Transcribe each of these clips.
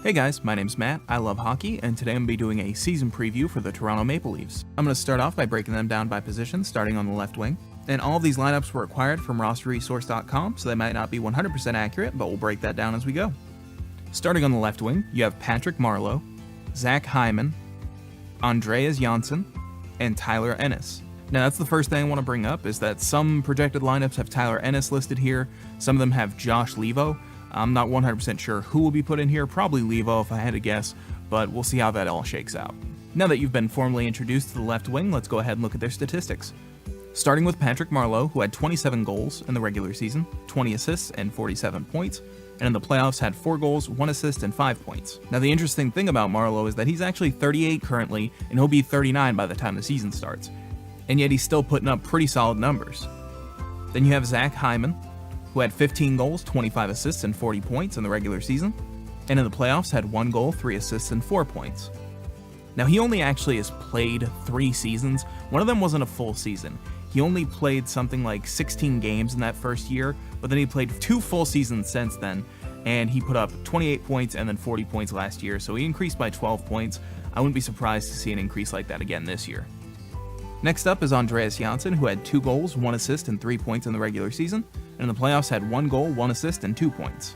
Hey guys, my name's Matt, I love hockey, and today I'm going to be doing a season preview for the Toronto Maple Leafs. I'm going to start off by breaking them down by position, starting on the left wing. And all of these lineups were acquired from rosterresource.com, so they might not be 100% accurate, but we'll break that down as we go. Starting on the left wing, you have Patrick Marleau, Zach Hyman, Andreas Johnsson, and Tyler Ennis. Now that's the first thing I want to bring up, is that some projected lineups have Tyler Ennis listed here, some of them have Josh Leivo. I'm not 100% sure who will be put in here, probably Leivo if I had to guess, but we'll see how that all shakes out. Now that you've been formally introduced to the left wing, let's go ahead and look at their statistics. Starting with Patrick Marleau, who had 27 goals in the regular season, 20 assists, and 47 points, and in the playoffs had 4 goals, 1 assist, and 5 points. Now the interesting thing about Marleau is that he's actually 38 currently, and he'll be 39 by the time the season starts, and yet he's still putting up pretty solid numbers. Then you have Zach Hyman, who had 15 goals, 25 assists, and 40 points in the regular season, and in the playoffs had 1 goal, 3 assists, and 4 points. Now he only actually has played 3 seasons. One of them wasn't a full season. He only played something like 16 games in that first year, but then he played 2 full seasons since then, and he put up 28 points and then 40 points last year, so he increased by 12 points. I wouldn't be surprised to see an increase like that again this year. Next up is Andreas Johnsson, who had 2 goals, 1 assist, and 3 points in the regular season, and in the playoffs had 1 goal, 1 assist, and 2 points.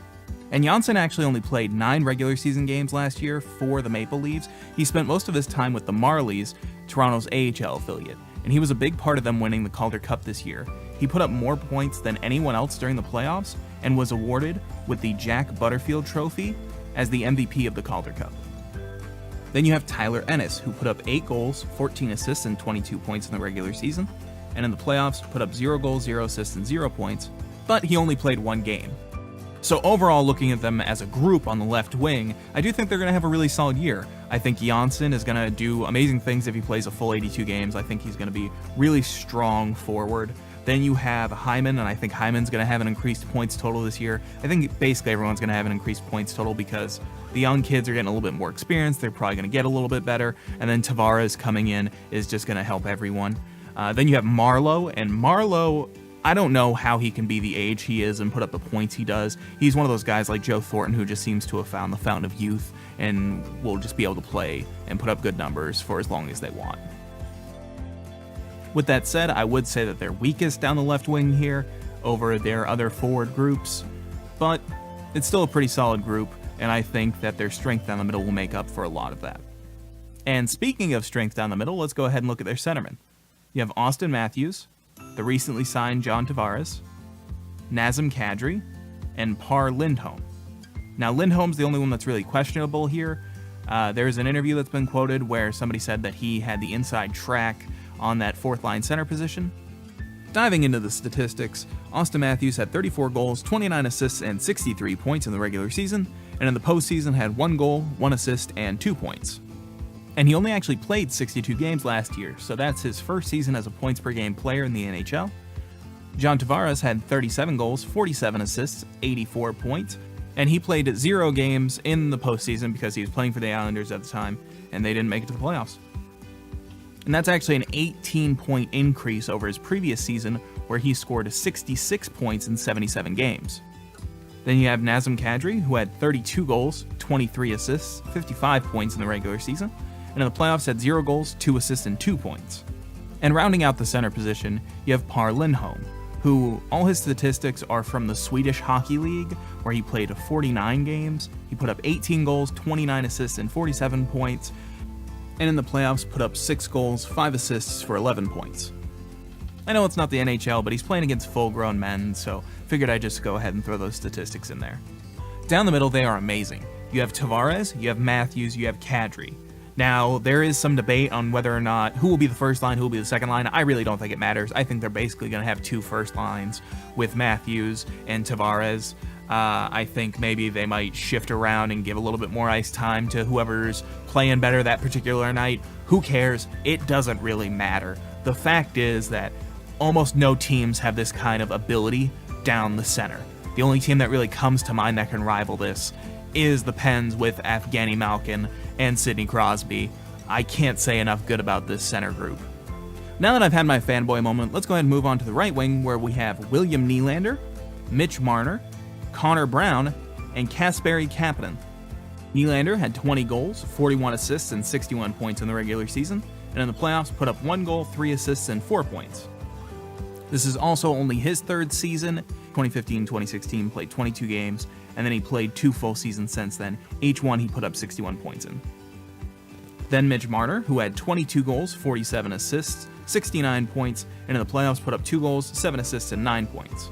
And Johnsson actually only played 9 regular season games last year for the Maple Leafs. He spent most of his time with the Marlies, Toronto's AHL affiliate, and he was a big part of them winning the Calder Cup this year. He put up more points than anyone else during the playoffs, and was awarded with the Jack Butterfield Trophy as the MVP of the Calder Cup. Then you have Tyler Ennis, who put up 8 goals, 14 assists, and 22 points in the regular season, and in the playoffs put up 0 goals, 0 assists, and 0 points, but he only played 1 game. So overall, looking at them as a group on the left wing, I do think they're going to have a really solid year. I think Johnsson is going to do amazing things if he plays a full 82 games. I think he's going to be really strong forward. Then you have Hyman, and I think Hyman's going to have an increased points total this year. I think basically everyone's going to have an increased points total because the young kids are getting a little bit more experience. They're probably going to get a little bit better. And then Tavares coming in is just going to help everyone. Then you have Marleau, and Marleau, I don't know how he can be the age he is and put up the points he does. He's one of those guys like Joe Thornton who just seems to have found the fountain of youth and will just be able to play and put up good numbers for as long as they want. With that said, I would say that they're weakest down the left wing here over their other forward groups, but it's still a pretty solid group, and I think that their strength down the middle will make up for a lot of that. And speaking of strength down the middle, let's go ahead and look at their centermen. You have Auston Matthews, the recently signed John Tavares, Nazem Kadri, and Par Lindholm. Now Lindholm's the only one that's really questionable here. There's an interview that's been quoted where somebody said that he had the inside track on that 4th line center position. Diving into the statistics, Auston Matthews had 34 goals, 29 assists, and 63 points in the regular season, and in the postseason had 1 goal, 1 assist, and 2 points. And he only actually played 62 games last year, so that's his first season as a points per game player in the NHL. John Tavares had 37 goals, 47 assists, 84 points, and he played 0 games in the postseason because he was playing for the Islanders at the time, and they didn't make it to the playoffs. And that's actually an 18-point increase over his previous season, where he scored 66 points in 77 games. Then you have Nazem Kadri, who had 32 goals, 23 assists, 55 points in the regular season, and in the playoffs had 0 goals, 2 assists, and 2 points. And rounding out the center position, you have Par Lindholm, who all his statistics are from the Swedish Hockey League, where he played 49 games. He put up 18 goals, 29 assists, and 47 points, and in the playoffs put up 6 goals, 5 assists for 11 points. I know it's not the NHL, but he's playing against full-grown men, so figured I'd just go ahead and throw those statistics in there. Down the middle, they are amazing. You have Tavares, you have Matthews, you have Kadri. Now, there is some debate on whether or not who will be the first line, who will be the second line. I really don't think it matters. I think they're basically going to have 2 first lines with Matthews and Tavares. I think maybe they might shift around and give a little bit more ice time to whoever's playing better that particular night. Who cares? It doesn't really matter. The fact is that almost no teams have this kind of ability down the center. The only team that really comes to mind that can rival this is the Pens with Evgeny Malkin and Sidney Crosby. I can't say enough good about this center group. Now that I've had my fanboy moment, let's go ahead and move on to the right wing, where we have William Nylander, Mitch Marner, Connor Brown, and Kasperi Kapanen. Nylander had 20 goals, 41 assists, and 61 points in the regular season, and in the playoffs put up 1 goal, 3 assists, and 4 points. This is also only his third season. 2015-2016 played 22 games, and then he played 2 full seasons since then. Each one he put up 61 points in. Then Mitch Marner, who had 22 goals, 47 assists, 69 points, and in the playoffs put up 2 goals, 7 assists, and 9 points.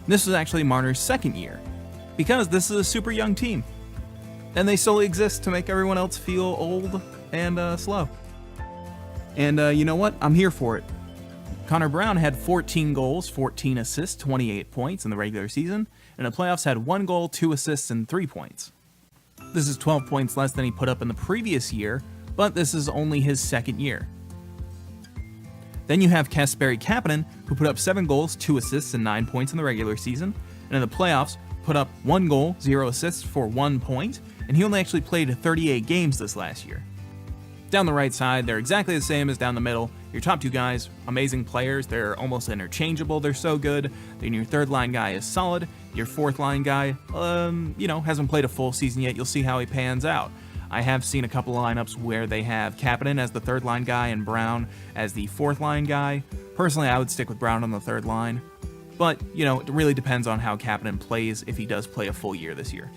This was actually Marner's second year, because this is a super young team, and they solely exist to make everyone else feel old and slow. And you know what? I'm here for it. Connor Brown had 14 goals, 14 assists, 28 points in the regular season, and in the playoffs had 1 goal, 2 assists, and 3 points. This is 12 points less than he put up in the previous year, but this is only his second year. Then you have Kasperi Kapanen, who put up 7 goals, 2 assists, and 9 points in the regular season, and in the playoffs put up 1 goal, 0 assists for 1 point, and he only actually played 38 games this last year. Down the right side, they're exactly the same as down the middle. Your top 2 guys, amazing players, they're almost interchangeable, they're so good. Then your third line guy is solid. Your fourth line guy, hasn't played a full season yet. You'll see how he pans out. I have seen a couple of lineups where they have Kapanen as the third line guy and Brown as the fourth line guy. Personally, I would stick with Brown on the third line. But, it really depends on how Kapanen plays if he does play a full year this year.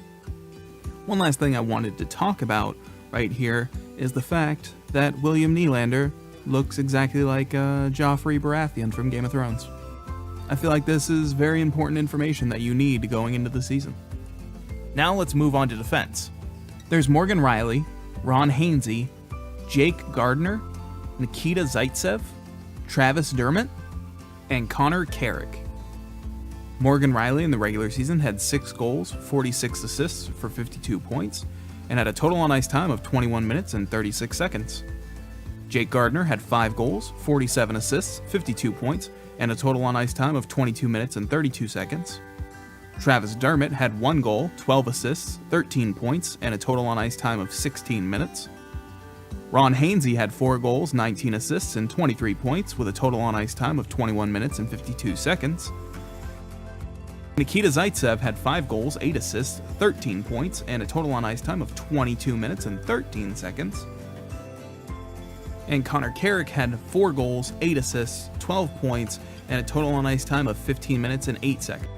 One last thing I wanted to talk about right here is the fact that William Nylander looks exactly like Joffrey Baratheon from Game of Thrones. I feel like this is very important information that you need going into the season. Now let's move on to defense. There's Morgan Rielly, Ron Hainsey, Jake Gardiner, Nikita Zaitsev, Travis Dermott, and Connor Carrick. Morgan Rielly in the regular season had 6 goals, 46 assists for 52 points, and had a total on ice time of 21 minutes and 36 seconds. Jake Gardiner had 5 goals, 47 assists, 52 points, and a total on ice time of 22 minutes and 32 seconds. Travis Dermott had 1 goal, 12 assists, 13 points, and a total on ice time of 16 minutes. Ron Hainsey had 4 goals, 19 assists, and 23 points, with a total on ice time of 21 minutes and 52 seconds. Nikita Zaitsev had 5 goals, 8 assists, 13 points, and a total on ice time of 22 minutes and 13 seconds. And Connor Carrick had 4 goals, 8 assists, 12 points, and a total on ice time of 15 minutes and 8 seconds.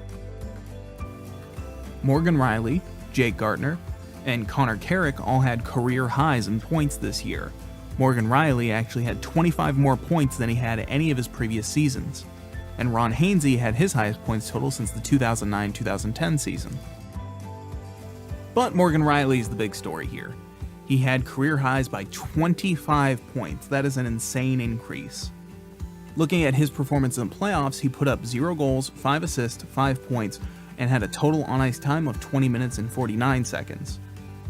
Morgan Rielly, Jake Gardiner, and Connor Carrick all had career highs in points this year. Morgan Rielly actually had 25 more points than he had any of his previous seasons. And Ron Hainsey had his highest points total since the 2009-2010 season. But Morgan Rielly is the big story here. He had career highs by 25 points. That is an insane increase. Looking at his performance in the playoffs, he put up 0 goals, 5 assists, 5 points, and had a total on-ice time of 20 minutes and 49 seconds.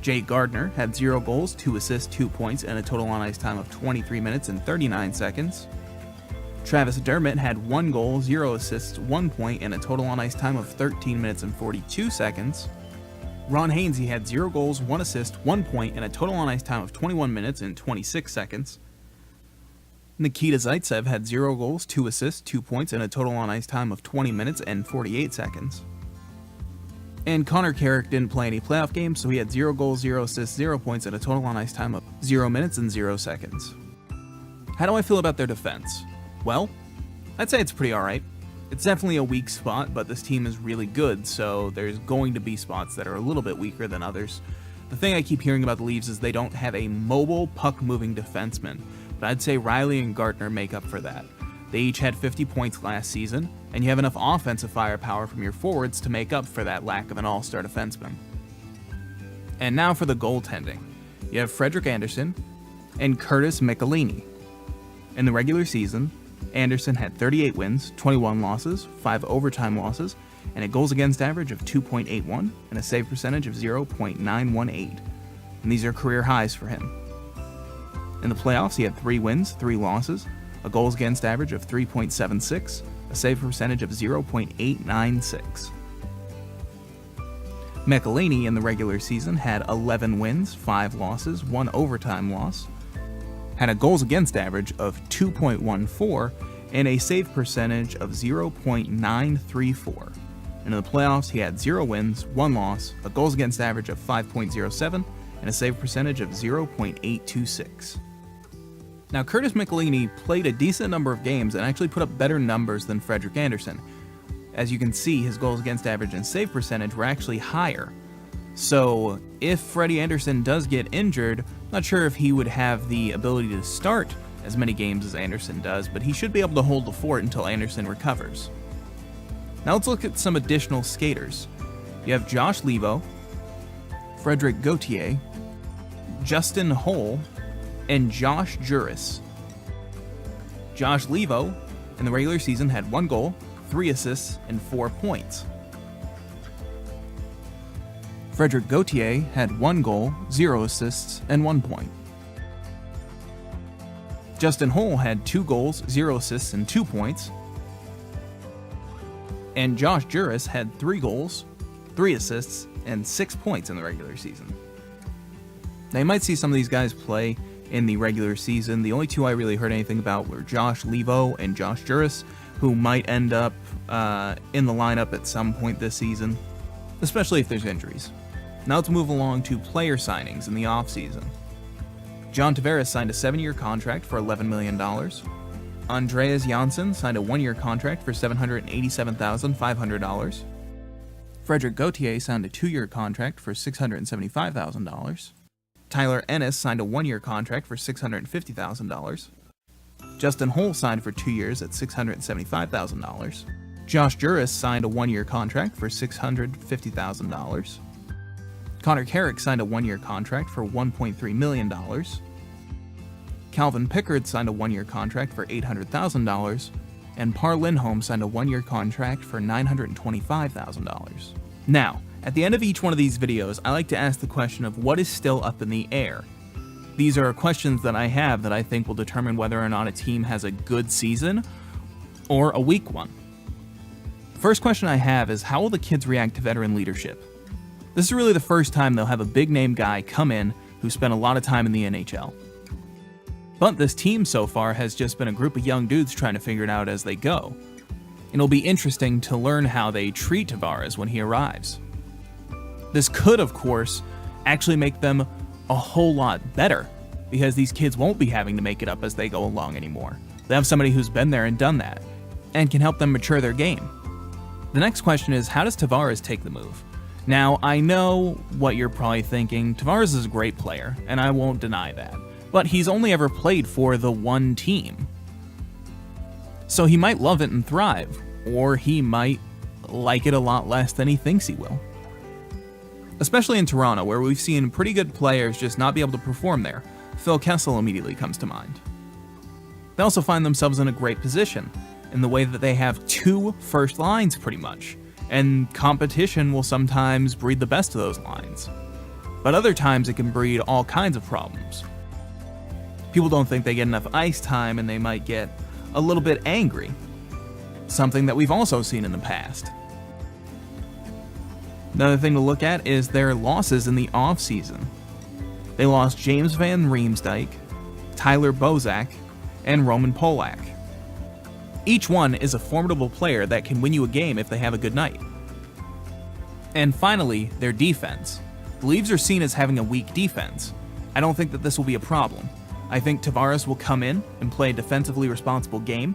Jake Gardiner had 0 goals, 2 assists, 2 points, and a total on-ice time of 23 minutes and 39 seconds. Travis Dermott had 1 goal, 0 assists, 1 point, and a total on-ice time of 13 minutes and 42 seconds. Ron Hainsey had 0 goals, 1 assist, 1 point, and a total on-ice time of 21 minutes and 26 seconds. Nikita Zaitsev had 0 goals, 2 assists, 2 points, and a total on-ice time of 20 minutes and 48 seconds. And Connor Carrick didn't play any playoff games, so he had 0 goals, 0 assists, 0 points, and a total on-ice time of 0 minutes and 0 seconds. How do I feel about their defense? Well, I'd say it's pretty alright. It's definitely a weak spot, but this team is really good, so there's going to be spots that are a little bit weaker than others. The thing I keep hearing about the Leafs is they don't have a mobile, puck-moving defenseman, but I'd say Rielly and Gardiner make up for that. They each had 50 points last season, and you have enough offensive firepower from your forwards to make up for that lack of an all-star defenseman. And now for the goaltending. You have Frederik Andersen and Curtis Michelini. In the regular season, Andersen had 38 wins, 21 losses, 5 overtime losses, and a goals against average of 2.81 and a save percentage of 0.918. And these are career highs for him. In the playoffs, he had 3 wins, 3 losses, a goals against average of 3.76, a save percentage of 0.896. Michelini in the regular season had 11 wins, 5 losses, 1 overtime loss, had a goals against average of 2.14, and a save percentage of 0.934. and in the playoffs he had 0 wins, 1 loss, a goals against average of 5.07, and a save percentage of 0.826. Now, Curtis McElhinney played a decent number of games and actually put up better numbers than Frederik Andersen. As you can see, his goals against average and save percentage were actually higher. So, if Freddie Andersen does get injured, I'm not sure if he would have the ability to start as many games as Andersen does, but he should be able to hold the fort until Andersen recovers. Now let's look at some additional skaters. You have Josh Leivo, Frederic Gauthier, Justin Holl, and Josh Juris. Josh Leivo, in the regular season, had 1 goal, 3 assists, and 4 points. Frederic Gauthier had 1 goal, 0 assists, and 1 point. Justin Holl had 2 goals, 0 assists, and 2 points. And Josh Juris had 3 goals, 3 assists, and 6 points in the regular season. Now you might see some of these guys play in the regular season. The only 2 I really heard anything about were Josh Leivo and Josh Juris, who might end up in the lineup at some point this season, especially if there's injuries. Now let's move along to player signings in the offseason. John Tavares signed a 7-year contract for $11 million. Andreas Janssen signed a 1-year contract for $787,500. Frederic Gauthier signed a 2-year contract for $675,000. Tyler Ennis signed a 1-year contract for $650,000. Justin Holl signed for 2 years at $675,000. Josh Juris signed a 1-year contract for $650,000. Connor Carrick signed a 1-year contract for $1.3 million. Calvin Pickard signed a 1-year contract for $800,000. And Par Lindholm signed a 1-year contract for $925,000. Now, at the end of each one of these videos, I like to ask the question of what is still up in the air. These are questions that I have that I think will determine whether or not a team has a good season or a weak one. First question I have is, how will the kids react to veteran leadership? This is really the first time they'll have a big-name guy come in who spent a lot of time in the NHL. But this team so far has just been a group of young dudes trying to figure it out as they go. And it'll be interesting to learn how they treat Tavares when he arrives. This could, of course, actually make them a whole lot better, because these kids won't be having to make it up as they go along anymore. They have somebody who's been there and done that, and can help them mature their game. The next question is, how does Tavares take the move? Now, I know what you're probably thinking. Tavares is a great player, and I won't deny that. But he's only ever played for the one team. So he might love it and thrive, or he might like it a lot less than he thinks he will. Especially in Toronto, where we've seen pretty good players just not be able to perform there. Phil Kessel immediately comes to mind. They also find themselves in a great position, in the way that they have 2 first lines pretty much. And competition will sometimes breed the best of those lines. But other times it can breed all kinds of problems. People don't think they get enough ice time and they might get a little bit angry. Something that we've also seen in the past. Another thing to look at is their losses in the offseason. They lost James Van Riemsdyk, Tyler Bozak, and Roman Polak. Each one is a formidable player that can win you a game if they have a good night. And finally, their defense. The Leafs are seen as having a weak defense. I don't think that this will be a problem. I think Tavares will come in and play a defensively responsible game,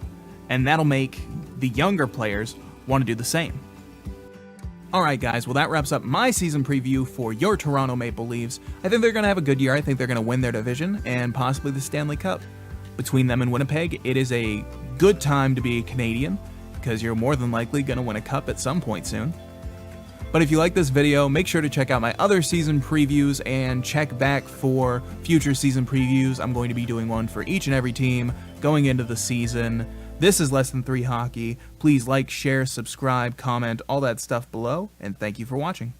and that'll make the younger players want to do the same. Alright guys, well that wraps up my season preview for your Toronto Maple Leafs. I think they're going to have a good year. I think they're going to win their division and possibly the Stanley Cup. Between them and Winnipeg, it is a good time to be a Canadian, because you're more than likely going to win a cup at some point soon. But if you like this video, make sure to check out my other season previews and check back for future season previews. I'm going to be doing one for each and every team going into the season. This is Less Than 3 Hockey. Please like, share, subscribe, comment, all that stuff below, and thank you for watching.